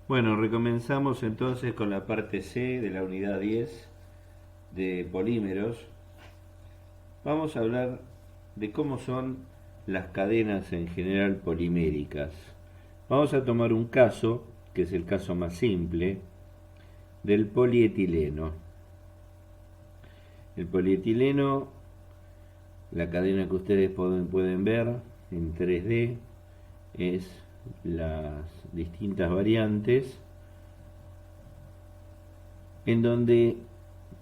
Bueno, recomenzamos entonces con la parte C de la unidad 10 de polímeros. Vamos a hablar de cómo son las cadenas en general poliméricas. Vamos a tomar un caso, que es el caso más simple, del polietileno. El polietileno, la cadena que ustedes pueden ver en 3D, es las distintas variantes en donde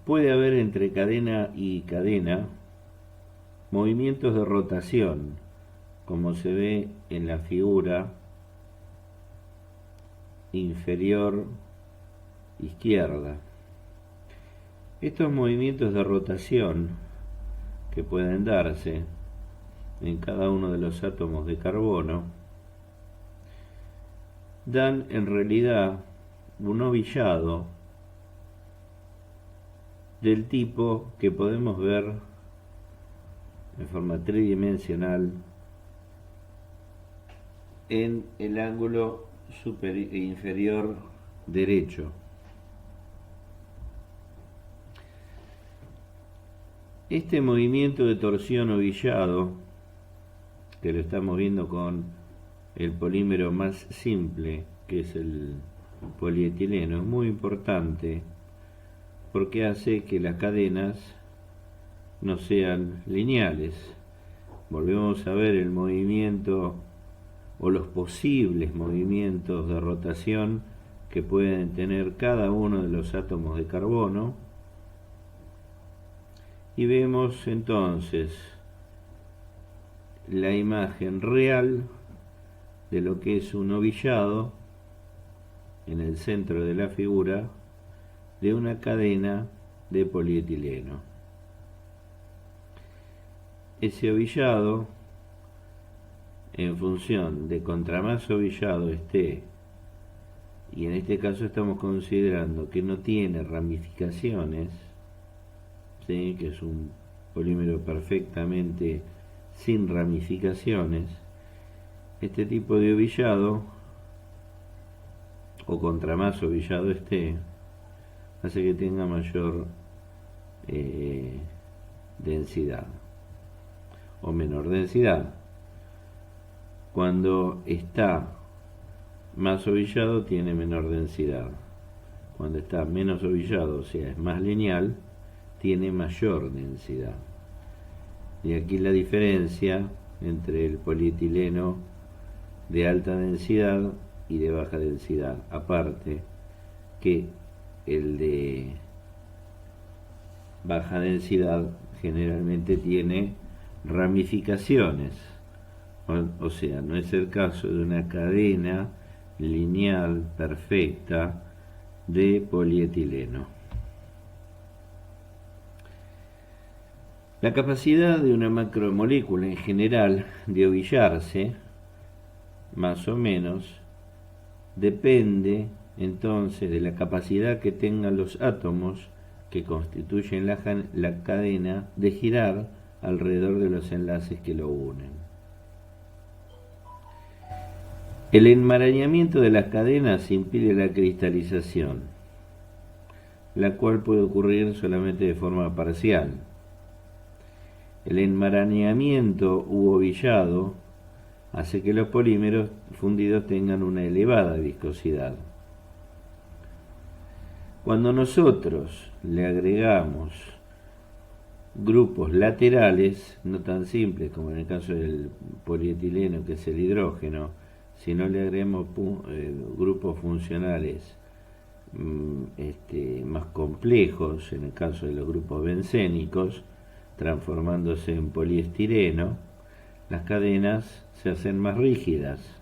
puede haber entre cadena y cadena movimientos de rotación, como se ve en la figura inferior izquierda. Estos movimientos de rotación que pueden darse en cada uno de los átomos de carbono dan en realidad un ovillado del tipo que podemos ver en forma tridimensional en el ángulo inferior derecho. Este movimiento de torsión ovillado, que lo estamos viendo con el polímero más simple, que es el polietileno, es muy importante porque hace que las cadenas no sean lineales. Volvemos a ver el movimiento o los posibles movimientos de rotación que pueden tener cada uno de los átomos de carbono, y vemos entonces la imagen real de lo que es un ovillado en el centro de la figura de una cadena de polietileno. Ese ovillado, en función de contra más ovillado esté, y en este caso estamos considerando que no tiene ramificaciones, ¿sí?, que es un polímero perfectamente sin ramificaciones, este tipo de ovillado, o contra más ovillado esté, hace que tenga mayor densidad o menor densidad. Cuando está más ovillado tiene menor densidad. Cuando está menos ovillado, o sea, es más lineal, tiene mayor densidad. Y aquí la diferencia entre el polietileno de alta densidad y de baja densidad. Aparte que el de baja densidad generalmente tiene ramificaciones, o sea, no es el caso de una cadena lineal perfecta de polietileno. La capacidad de una macromolécula en general de ovillarse, más o menos, depende entonces de la capacidad que tengan los átomos que constituyen la cadena de girar alrededor de los enlaces que lo unen. El enmarañamiento de las cadenas impide la cristalización, la cual puede ocurrir solamente de forma parcial. El enmarañamiento u ovillado hace que los polímeros fundidos tengan una elevada viscosidad. Cuando nosotros le agregamos grupos laterales, no tan simples como en el caso del polietileno, que es el hidrógeno, sino le agregamos grupos funcionales más complejos, en el caso de los grupos bencénicos, transformándose en poliestireno, las cadenas se hacen más rígidas.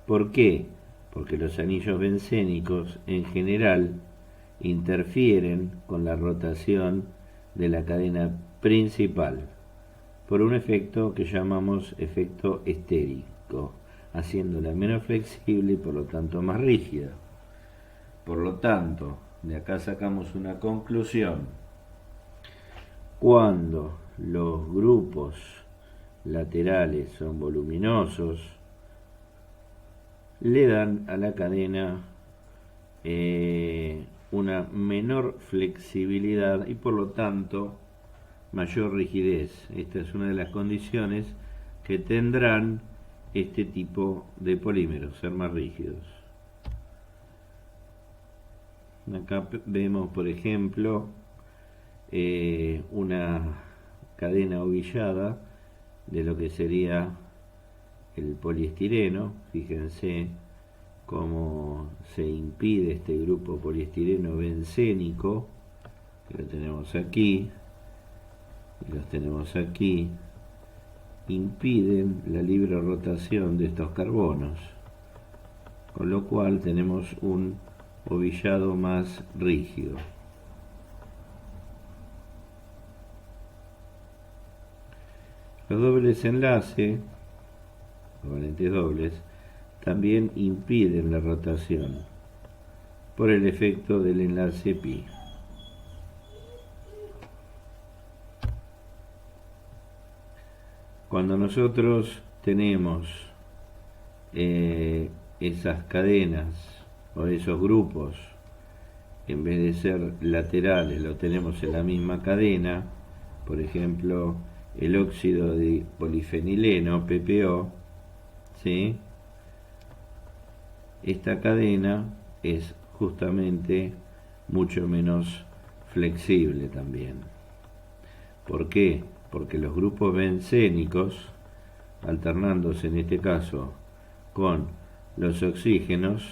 ¿Por qué? Porque los anillos bencénicos en general interfieren con la rotación de la cadena principal por un efecto que llamamos efecto estérico, haciéndola menos flexible y por lo tanto más rígida. Por lo tanto, de acá sacamos una conclusión. Cuando los grupos laterales son voluminosos, le dan a la cadena una menor flexibilidad y por lo tanto mayor rigidez. Esta es una de las condiciones que tendrán este tipo de polímeros, ser más rígidos. Acá vemos, por ejemplo, una cadena ovillada de lo que sería el poliestireno. Fíjense cómo se impide este grupo poliestireno bencénico, que lo tenemos aquí, y los tenemos aquí, impiden la libre rotación de estos carbonos, con lo cual tenemos un ovillado más rígido. Los dobles enlace, covalentes dobles, también impiden la rotación por el efecto del enlace pi. Cuando nosotros tenemos esas cadenas o esos grupos, en vez de ser laterales, lo tenemos en la misma cadena, por ejemplo, el óxido de polifenileno, PPO, ¿sí? Esta cadena es justamente mucho menos flexible también. ¿Por qué? Porque los grupos bencénicos, alternándose en este caso con los oxígenos,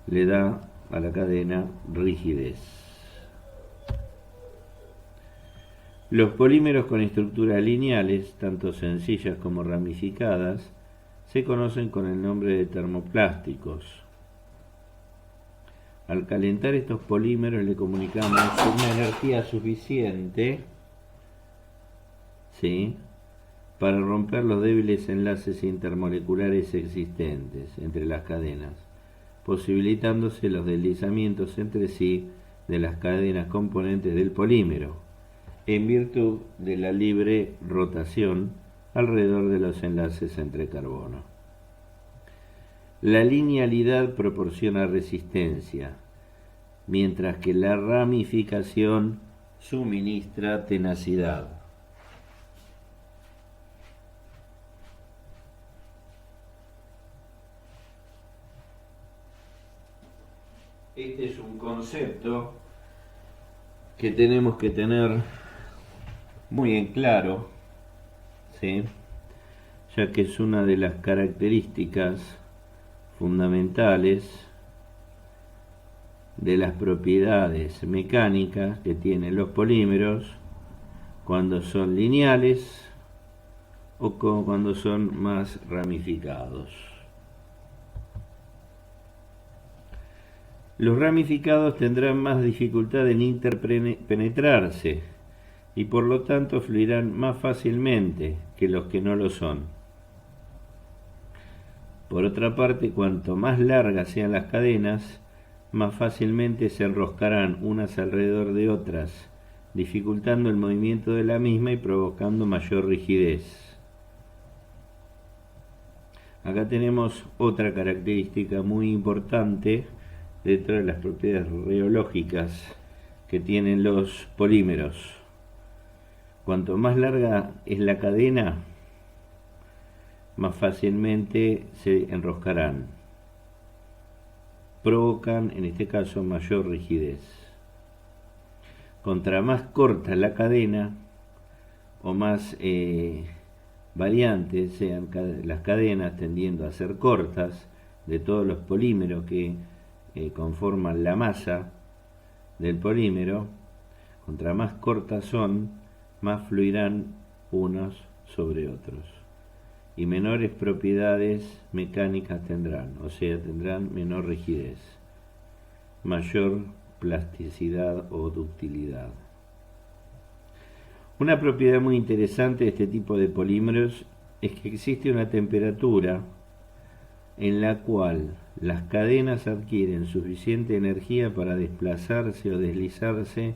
le da a la cadena rigidez. Los polímeros con estructuras lineales, tanto sencillas como ramificadas, se conocen con el nombre de termoplásticos. Al calentar estos polímeros le comunicamos una energía suficiente, ¿sí?, para romper los débiles enlaces intermoleculares existentes entre las cadenas, posibilitándose los deslizamientos entre sí de las cadenas componentes del polímero, en virtud de la libre rotación alrededor de los enlaces entre carbono. La linealidad proporciona resistencia, mientras que la ramificación suministra tenacidad. Este es un concepto que tenemos que tener muy en claro, ¿sí?, ya que es una de las características fundamentales de las propiedades mecánicas que tienen los polímeros cuando son lineales o cuando son más ramificados. Los ramificados tendrán más dificultad en interpenetrarse y por lo tanto fluirán más fácilmente que los que no lo son. Por otra parte, cuanto más largas sean las cadenas, más fácilmente se enroscarán unas alrededor de otras, dificultando el movimiento de la misma y provocando mayor rigidez. Acá tenemos otra característica muy importante dentro de las propiedades rheológicas que tienen los polímeros. Cuanto más larga es la cadena, más fácilmente se enroscarán. Provocan, en este caso, mayor rigidez. Contra más corta la cadena, o más variantes sean las cadenas, tendiendo a ser cortas, de todos los polímeros que conforman la masa del polímero, contra más cortas son, más fluirán unos sobre otros y menores propiedades mecánicas tendrán, o sea, tendrán menor rigidez, mayor plasticidad o ductilidad. Una propiedad muy interesante de este tipo de polímeros es que existe una temperatura en la cual las cadenas adquieren suficiente energía para desplazarse o deslizarse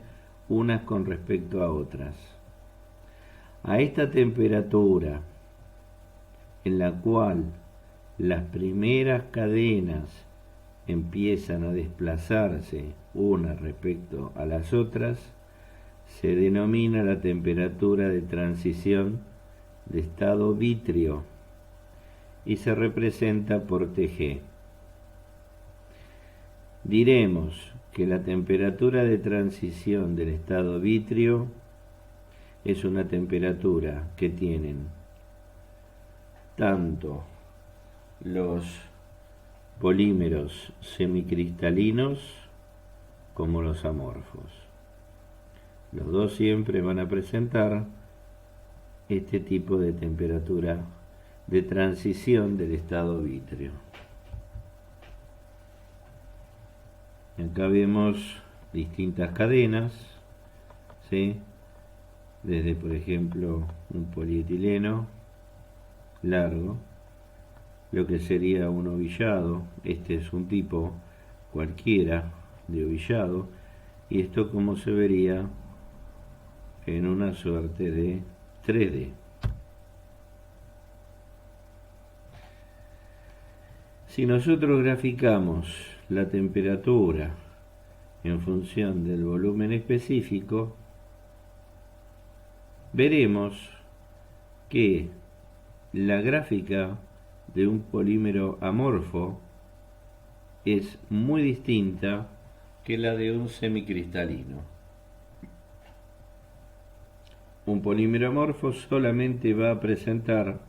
unas con respecto a otras. A esta temperatura, en la cual las primeras cadenas empiezan a desplazarse unas respecto a las otras, se denomina la temperatura de transición de estado vitrio y se representa por Tg. Diremos que la temperatura de transición del estado vitrio es una temperatura que tienen tanto los polímeros semicristalinos como los amorfos. Los dos siempre van a presentar este tipo de temperatura de transición del estado vitrio. Acá vemos distintas cadenas, ¿sí? Desde, por ejemplo, un polietileno largo, lo que sería un ovillado. Este es un tipo cualquiera de ovillado, y esto como se vería en una suerte de 3D. Si nosotros graficamos la temperatura en función del volumen específico, veremos que la gráfica de un polímero amorfo es muy distinta que la de un semicristalino. Un polímero amorfo solamente va a presentar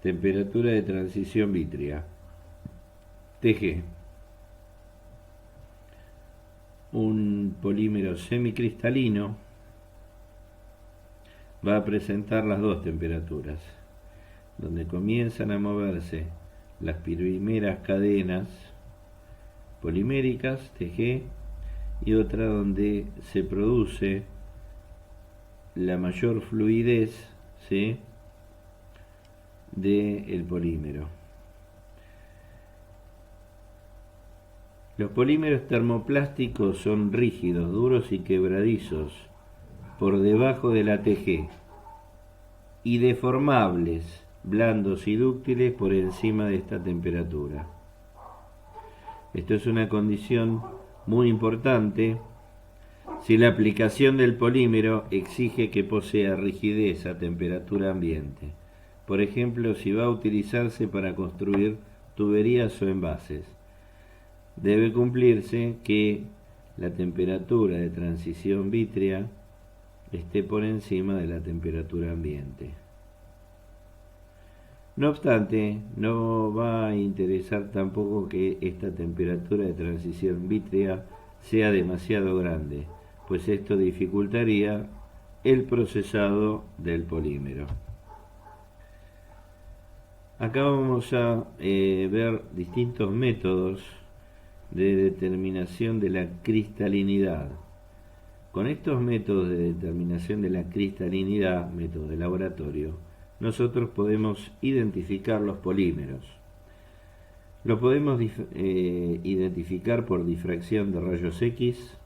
temperatura de transición vítrea, Tg. Un polímero semicristalino va a presentar las dos temperaturas, donde comienzan a moverse las primeras cadenas poliméricas, Tg, y otra donde se produce la mayor fluidez, ¿sí?, del polímero. Los polímeros termoplásticos son rígidos, duros y quebradizos por debajo de la Tg, y deformables, blandos y dúctiles por encima de esta temperatura. Esto es una condición muy importante si la aplicación del polímero exige que posea rigidez a temperatura ambiente. Por ejemplo, si va a utilizarse para construir tuberías o envases, debe cumplirse que la temperatura de transición vítrea esté por encima de la temperatura ambiente. No obstante, no va a interesar tampoco que esta temperatura de transición vítrea sea demasiado grande, pues esto dificultaría el procesado del polímero. Acá vamos a ver distintos métodos de determinación de la cristalinidad. Con estos métodos de determinación de la cristalinidad, métodos de laboratorio, nosotros podemos identificar los polímeros. Los podemos identificar por difracción de rayos X,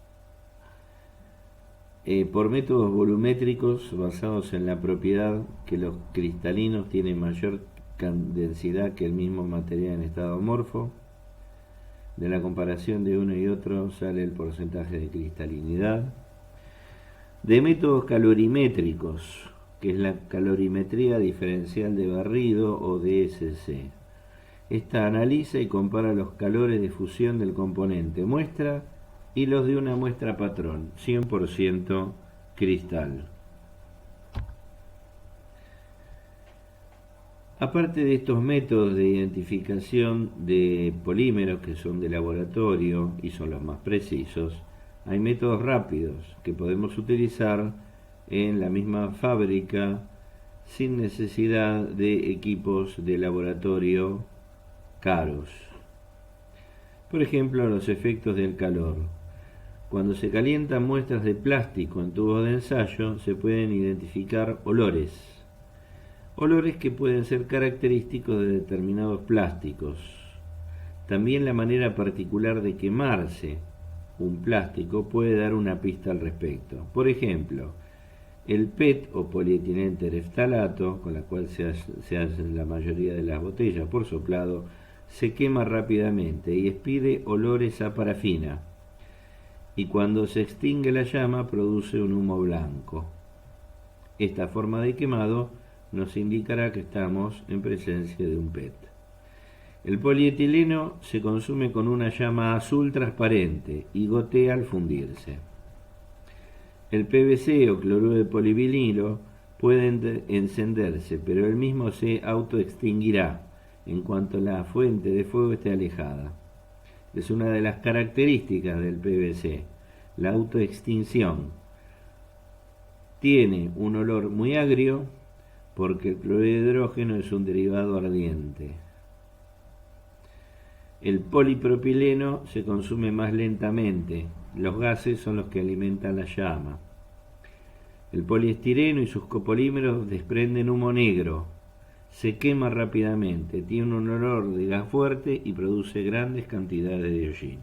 por métodos volumétricos basados en la propiedad que los cristalinos tienen mayor densidad que el mismo material en estado amorfo. De la comparación de uno y otro sale el porcentaje de cristalinidad. De métodos calorimétricos, que es la calorimetría diferencial de barrido o DSC. Esta analiza y compara los calores de fusión del componente muestra y los de una muestra patrón, 100% cristal. Aparte de estos métodos de identificación de polímeros que son de laboratorio y son los más precisos, hay métodos rápidos que podemos utilizar en la misma fábrica sin necesidad de equipos de laboratorio caros. Por ejemplo, los efectos del calor. Cuando se calientan muestras de plástico en tubos de ensayo, se pueden identificar olores que pueden ser característicos de determinados plásticos. También la manera particular de quemarse un plástico puede dar una pista al respecto. Por ejemplo, El PET o polietileno tereftalato, con la cual se hacen la mayoría de las botellas por soplado, se quema rápidamente y expide olores a parafina, y cuando se extingue la llama produce un humo blanco. Esta forma de quemado nos indicará que estamos en presencia de un PET. El polietileno se consume con una llama azul transparente y gotea al fundirse. El PVC o cloruro de polivinilo puede encenderse, pero el mismo se autoextinguirá en cuanto la fuente de fuego esté alejada. Es una de las características del PVC, la autoextinción. Tiene un olor muy agrio porque el cloruro de hidrógeno es un derivado ardiente. El polipropileno se consume más lentamente. Los gases son los que alimentan la llama. El poliestireno y sus copolímeros desprenden humo negro. Se quema rápidamente, tiene un olor de gas fuerte y produce grandes cantidades de hollín.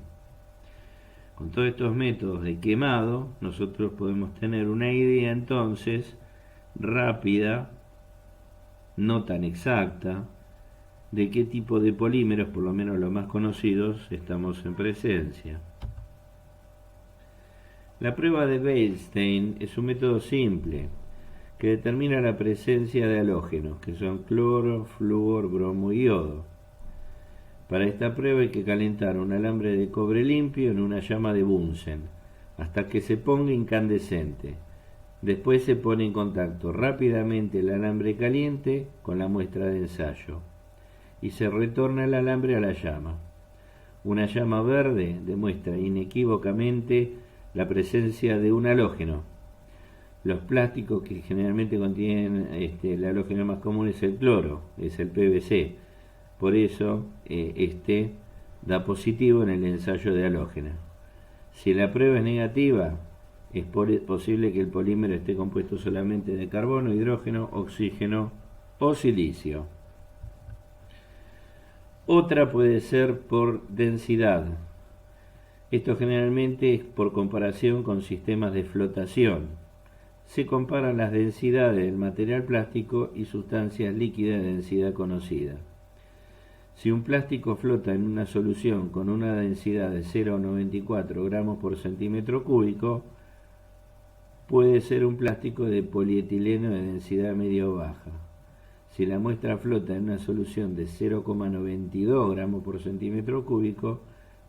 Con todos estos métodos de quemado, nosotros podemos tener una idea entonces rápida, no tan exacta, de qué tipo de polímeros, por lo menos los más conocidos, estamos en presencia. La prueba de Wettstein es un método simple que determina la presencia de halógenos, que son cloro, flúor, bromo y yodo. Para esta prueba hay que calentar un alambre de cobre limpio en una llama de Bunsen hasta que se ponga incandescente. Después se pone en contacto rápidamente el alambre caliente con la muestra de ensayo y se retorna el alambre a la llama. Una llama verde demuestra inequívocamente la presencia de un halógeno. Los plásticos que generalmente contienen el halógeno más común es el cloro, es el PVC. Por eso da positivo en el ensayo de halógenos. Si la prueba es negativa, es posible que el polímero esté compuesto solamente de carbono, hidrógeno, oxígeno o silicio. Otra puede ser por densidad. Esto generalmente es por comparación con sistemas de flotación. Se comparan las densidades del material plástico y sustancias líquidas de densidad conocida. Si un plástico flota en una solución con una densidad de 0,94 gramos por centímetro cúbico, puede ser un plástico de polietileno de densidad medio baja. Si la muestra flota en una solución de 0,92 gramos por centímetro cúbico,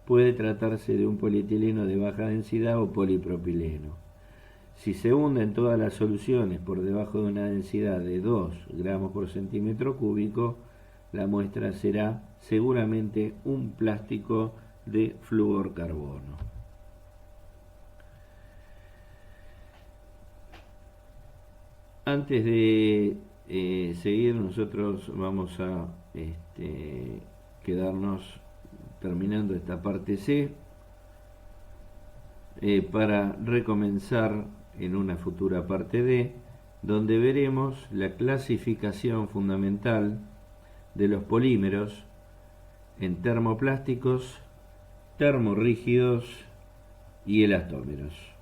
puede tratarse de un polietileno de baja densidad o polipropileno. Si se hunde en todas las soluciones por debajo de una densidad de 2 gramos por centímetro cúbico, la muestra será seguramente un plástico de flúor-carbono. Antes de seguir, nosotros vamos a quedarnos terminando esta parte C para recomenzar en una futura parte D, donde veremos la clasificación fundamental de los polímeros en termoplásticos, termorrígidos y elastómeros.